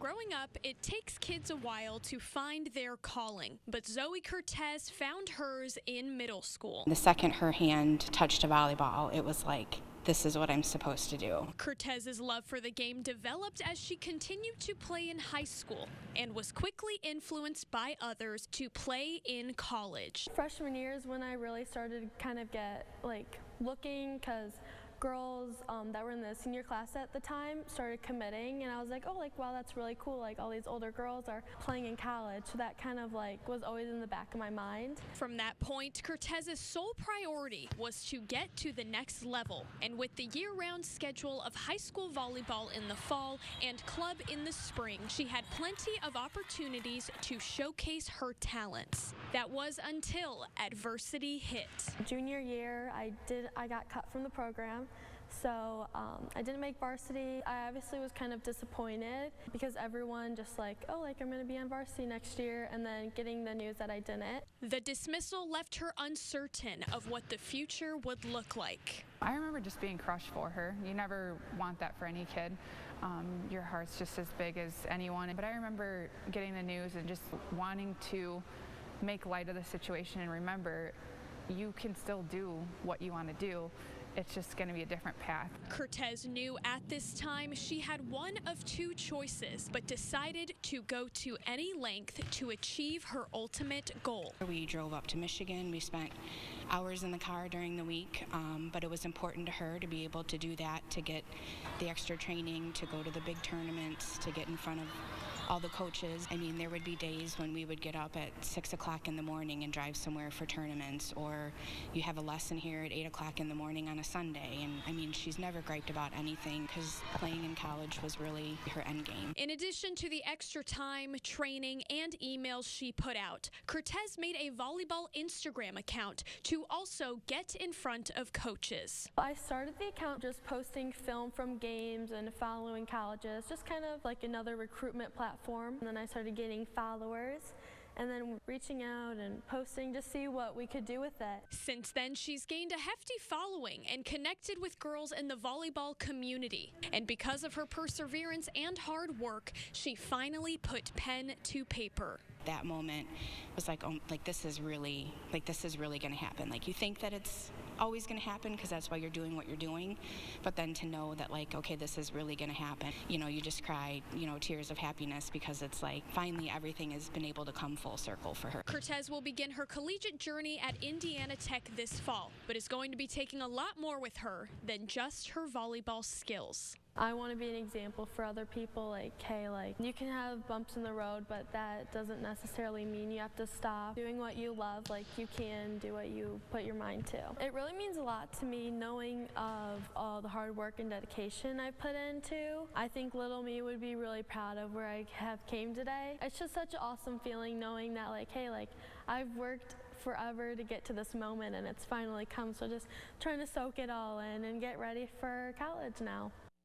Growing up, it takes kids a while to find their calling, but Zoe Cortez found hers in middle school. The second her hand touched a volleyball, it was like, this is what I'm supposed to do. Cortez's love for the game developed as she continued to play in high school and was quickly influenced by others to play in college. Freshman year is when I really started to kind of get looking, because girls that were in the senior class at the time started committing, and I was like, oh, wow, that's really cool. All these older girls are playing in college. So that kind of was always in the back of my mind. From that point, Cortez's sole priority was to get to the next level. And with the year-round schedule of high school volleyball in the fall and club in the spring, she had plenty of opportunities to showcase her talents. That was until adversity hit. Junior year, I got cut from the program. So I didn't make varsity. I obviously was kind of disappointed because everyone just oh, I'm going to be on varsity next year, and then getting the news that I didn't. The dismissal left her uncertain of what the future would look like. I remember just being crushed for her. You never want that for any kid. Your heart's just as big as anyone. But I remember getting the news and just wanting to make light of the situation and remember, you can still do what you want to do. It's just going to be a different path. Cortez knew at this time she had one of two choices, but decided to go to any length to achieve her ultimate goal. We drove up to Michigan. We spent hours in the car during the week, but it was important to her to be able to do that, to get the extra training, to go to the big tournaments, to get in front of all the coaches. I mean, there would be days when we would get up at 6 o'clock in the morning and drive somewhere for tournaments, or you have a lesson here at 8 o'clock in the morning on a Sunday. And I mean, she's never griped about anything because playing in college was really her end game. In addition to the extra time, training, and emails she put out, Cortez made a volleyball Instagram account to also get in front of coaches. I started the account just posting film from games and following colleges, just kind of like another recruitment platform. And then I started getting followers, and then reaching out and posting to see what we could do with it. Since then, she's gained a hefty following and connected with girls in the volleyball community. And because of her perseverance and hard work, she finally put pen to paper. That moment was this is really going to happen. You think that it's always going to happen because that's why you're doing what you're doing, but then to know that okay, this is really going to happen, you just cry, tears of happiness, because it's finally everything has been able to come full circle for her. Cortez will begin her collegiate journey at Indiana Tech this fall, but is going to be taking a lot more with her than just her volleyball skills. I want to be an example for other people, hey, you can have bumps in the road, but that doesn't necessarily mean you have to stop doing what you love. You can do what you put your mind to. It really means a lot to me knowing of all the hard work and dedication I've put into. I think little me would be really proud of where I have came today. It's just such an awesome feeling knowing that hey, I've worked forever to get to this moment and it's finally come, so just trying to soak it all in and get ready for college now.